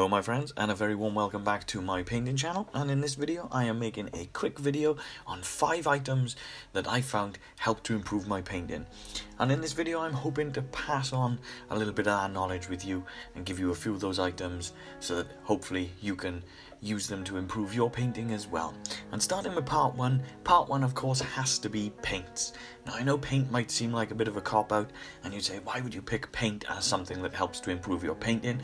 Hello my friends, and a very warm welcome back to my painting channel. And in this video I am making a quick video on 5 items that I found help to improve my painting. And in this video I'm hoping to pass on a little bit of that knowledge with you and give you a few of those items so that hopefully you can use them to improve your painting as well. And starting with part one of course has to be paints. Now I know paint might seem like a bit of a cop-out, and you'd say, why would you pick paint as something that helps to improve your painting?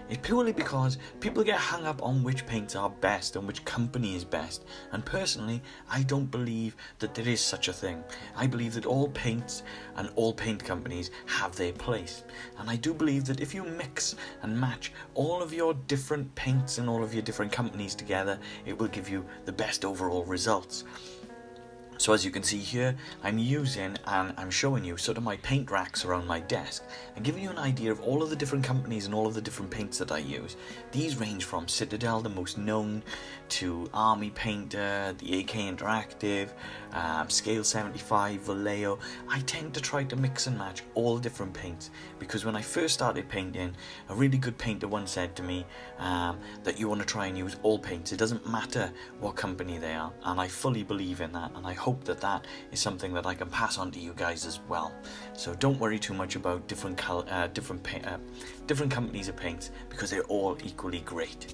It's purely because people get hung up on which paints are best and which company is best. And personally, I don't believe that there is such a thing. I believe that all paints and all paint companies have their place. And I do believe that if you mix and match all of your different paints and all of your different companies together, it will give you the best overall results. So as you can see here, I'm using and I'm showing you sort of my paint racks around my desk and giving you an idea of all of the different companies and all of the different paints that I use. These range from Citadel, the most known, to Army Painter, the AK Interactive, Scale 75, Vallejo. I tend to try to mix and match all different paints because when I first started painting, a really good painter once said to me that you want to try and use all paints. It doesn't matter what company they are, and I fully believe in that, and I hope that that is something that I can pass on to you guys as well. So don't worry too much about different companies of paints because they're all equally great.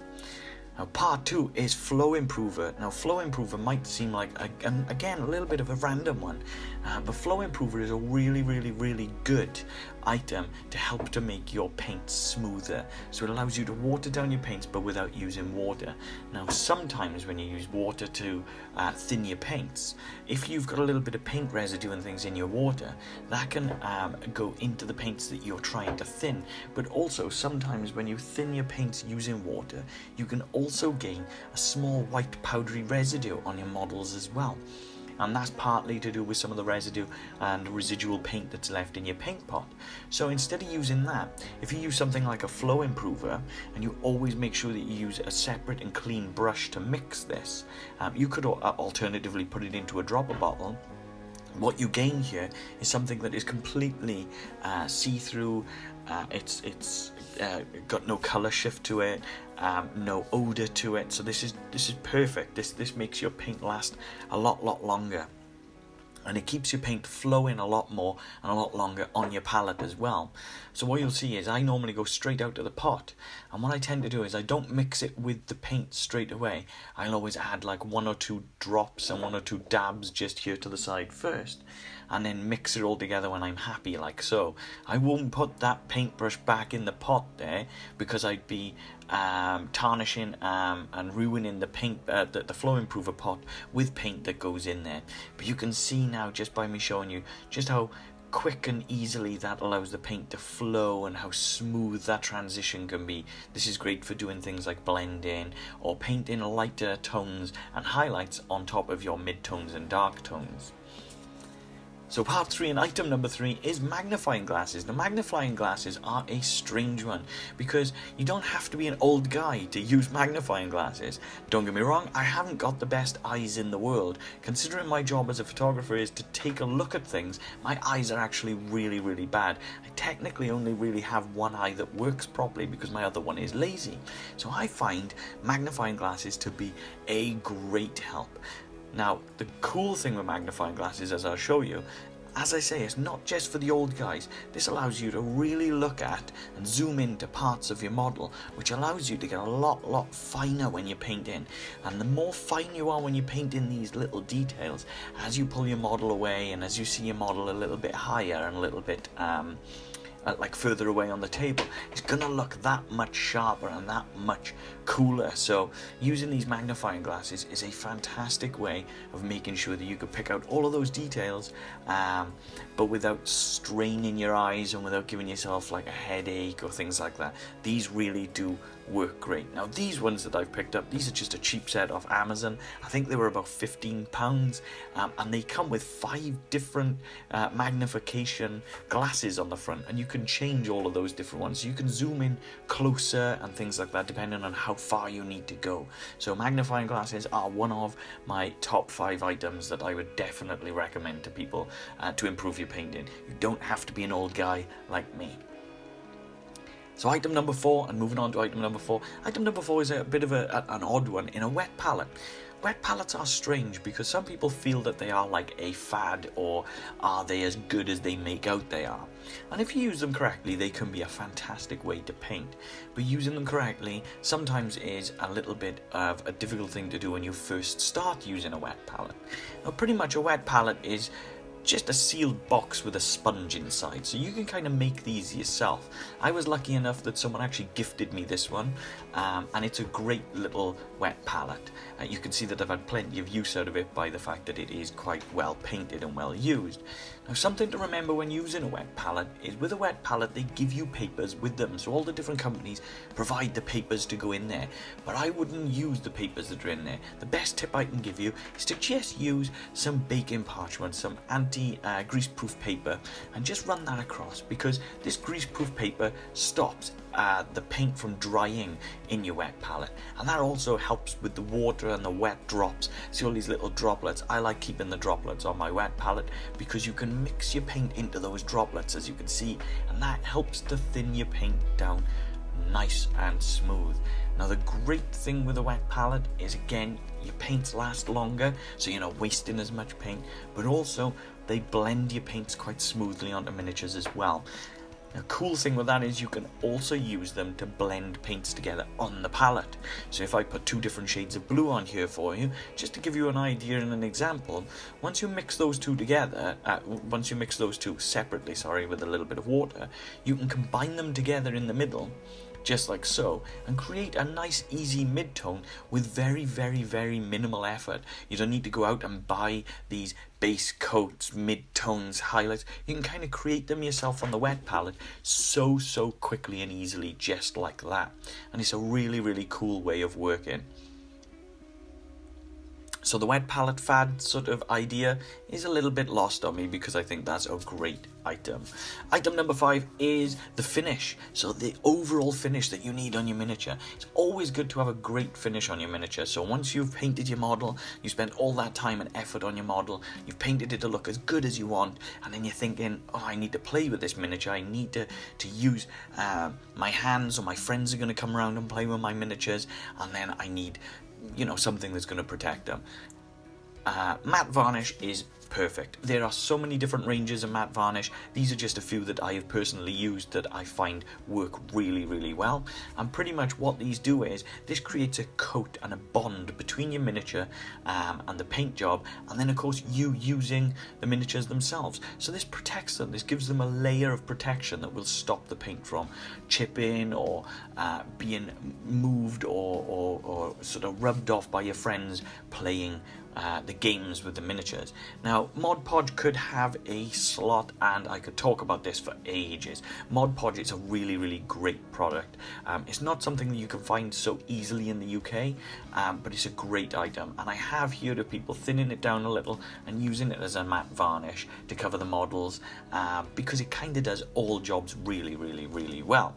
Now part 2 is Flow Improver. Now Flow Improver might seem like, again, a little bit of a random one, but Flow Improver is a really good item to help to make your paint smoother. So it allows you to water down your paints but without using water. Now sometimes when you use water to thin your paints, if you've got a little bit of paint residue and things in your water, that can go into the paints that you're trying to thin. But also sometimes when you thin your paints using water, you can also gain a small white powdery residue on your models as well. And that's partly to do with some of the residue and residual paint that's left in your paint pot. So instead of using that, if you use something like a Flow Improver, and you always make sure that you use a separate and clean brush to mix this, you could alternatively put it into a dropper bottle. What you gain here is something that is completely see-through. It's got no color shift to it, no odor to it. So this is perfect. This makes your paint last a lot longer, and it keeps your paint flowing a lot more and a lot longer on your palette as well. So what you'll see is I normally go straight out to the pot, and what I tend to do is I don't mix it with the paint straight away. I'll always add like 1 or 2 drops and 1 or 2 dabs just here to the side first, and then mix it all together when I'm happy, like so. I won't put that paintbrush back in the pot there because I'd be tarnishing and ruining the paint, the Flow Improver pot with paint that goes in there. But you can see now just by me showing you just how quick and easily that allows the paint to flow and how smooth that transition can be. This is great for doing things like blending or painting lighter tones and highlights on top of your mid-tones and dark tones. So part 3 and item number 3 is magnifying glasses. Now magnifying glasses are a strange one because you don't have to be an old guy to use magnifying glasses. Don't get me wrong, I haven't got the best eyes in the world. Considering my job as a photographer is to take a look at things, my eyes are actually really bad. I technically only really have one eye that works properly because my other one is lazy. So I find magnifying glasses to be a great help. Now, the cool thing with magnifying glasses, as I'll show you, as I say, it's not just for the old guys. This allows you to really look at and zoom into parts of your model, which allows you to get a lot finer when you're painting. And the more fine you are when you're painting these little details, as you pull your model away and as you see your model a little bit higher and a little bit like further away on the table, it's gonna look that much sharper and that much cooler. So using these magnifying glasses is a fantastic way of making sure that you can pick out all of those details, but without straining your eyes and without giving yourself like a headache or things like that. These really do work great. Now these ones that I've picked up, these are just a cheap set off Amazon. I think they were about £15, and they come with 5 different magnification glasses on the front, and you can change all of those different ones. So you can zoom in closer and things like that depending on how far you need to go. So magnifying glasses are one of my top 5 items that I would definitely recommend to people to improve your painting. You don't have to be an old guy like me. So item number 4, and moving on to item number 4. Item number 4 is a bit of an odd one in a wet palette. Wet palettes are strange because some people feel that they are like a fad, or are they as good as they make out they are. And if you use them correctly, they can be a fantastic way to paint. But using them correctly sometimes is a little bit of a difficult thing to do when you first start using a wet palette. Now, pretty much a wet palette is just a sealed box with a sponge inside, so you can kind of make these yourself. I was lucky enough that someone actually gifted me this one, and it's a great little wet palette. You can see that I've had plenty of use out of it by the fact that it is quite well painted and well used. Now, something to remember when using a wet palette is with a wet palette they give you papers with them, so all the different companies provide the papers to go in there, but I wouldn't use the papers that are in there. The best tip I can give you is to just use some baking parchment, some anti-greaseproof paper, and just run that across, because this greaseproof paper stops the paint from drying in your wet palette, and that also helps with the water and the wet drops. See all these little droplets? I like keeping the droplets on my wet palette because you can mix your paint into those droplets, as you can see, and that helps to thin your paint down nice and smooth. Now, the great thing with a wet palette is, again, your paints last longer, so you're not wasting as much paint, but also they blend your paints quite smoothly onto miniatures as well. The cool thing with that is you can also use them to blend paints together on the palette. So if I put 2 different shades of blue on here for you, just to give you an idea and an example, once you mix those two together, once you mix those two separately, with a little bit of water, you can combine them together in the middle, just like so, and create a nice easy mid-tone with very, very, very minimal effort. You don't need to go out and buy these base coats, mid-tones, highlights. You can kind of create them yourself on the wet palette so quickly and easily, just like that. And it's a really, really cool way of working. So the wet palette fad sort of idea is a little bit lost on me because I think that's a great item. Item number 5 is the finish. So the overall finish that you need on your miniature. It's always good to have a great finish on your miniature. So once you've painted your model, you spent all that time and effort on your model, you've painted it to look as good as you want, and then you're thinking, oh, I need to play with this miniature, I need to use my hands, or my friends are going to come around and play with my miniatures, and then I need something that's going to protect them. Matte varnish is perfect. There are so many different ranges of matte varnish. These are just a few that I have personally used that I find work really, really well. And pretty much what these do is this creates a coat and a bond between your miniature and the paint job, and then of course you using the miniatures themselves. So this protects them. This gives them a layer of protection that will stop the paint from chipping or being moved or sort of rubbed off by your friends playing the games with the miniatures. Now, Mod Podge could have a slot, and I could talk about this for ages. Mod Podge is a really, really great product. It's not something that you can find so easily in the UK, but it's a great item, and I have heard of people thinning it down a little and using it as a matte varnish to cover the models, because it kind of does all jobs really, really, really well.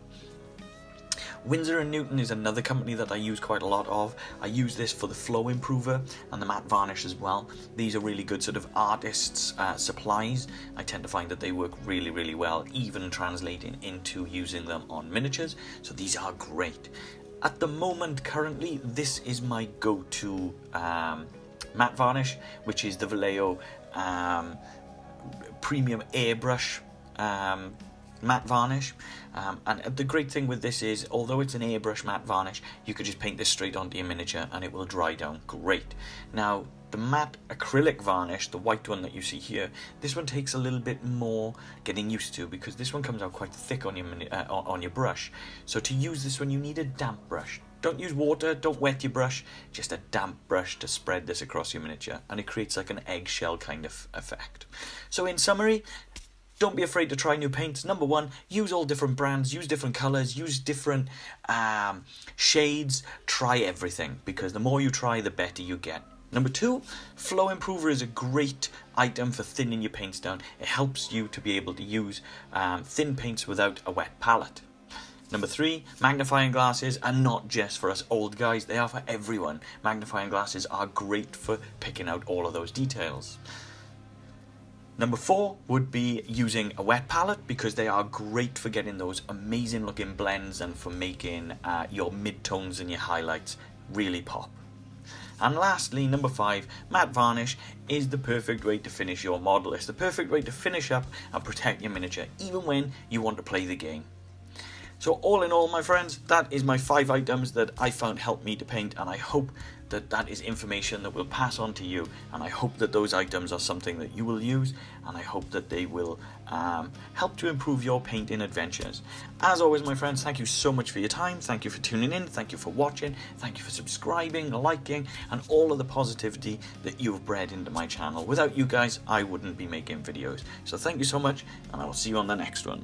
Winsor & Newton is another company that I use quite a lot of. I use this for the flow improver and the matte varnish as well. These are really good sort of artists' supplies. I tend to find that they work really, really well, even translating into using them on miniatures. So these are great. At the moment, currently, this is my go-to matte varnish, which is the bellow premium airbrush matte varnish, and the great thing with this is, although it's an airbrush matte varnish, you could just paint this straight onto your miniature and it will dry down great. Now, the matte acrylic varnish, the white one that you see here, this one takes a little bit more getting used to, because this one comes out quite thick on your brush. So to use this one, you need a damp brush. Don't use water, don't wet your brush, just a damp brush to spread this across your miniature, and it creates like an eggshell kind of effect. So in summary, don't be afraid to try new paints. Number 1, use all different brands, use different colours, use different shades, try everything, because the more you try, the better you get. Number 2, Flow Improver is a great item for thinning your paints down. It helps you to be able to use thin paints without a wet palette. Number 3, magnifying glasses are not just for us old guys, they are for everyone. Magnifying glasses are great for picking out all of those details. Number 4 would be using a wet palette, because they are great for getting those amazing looking blends and for making your mid-tones and your highlights really pop. And lastly, number 5, matte varnish is the perfect way to finish your model. It's the perfect way to finish up and protect your miniature, even when you want to play the game. So all in all, my friends, that is my 5 items that I found help me to paint, and I hope that that is information that will pass on to you, and I hope that those items are something that you will use, and I hope that they will help to improve your painting adventures. As always, my friends, thank you so much for your time. Thank you for tuning in. Thank you for watching. Thank you for subscribing, liking, and all of the positivity that you've bred into my channel. Without you guys, I wouldn't be making videos. So thank you so much, and I will see you on the next one.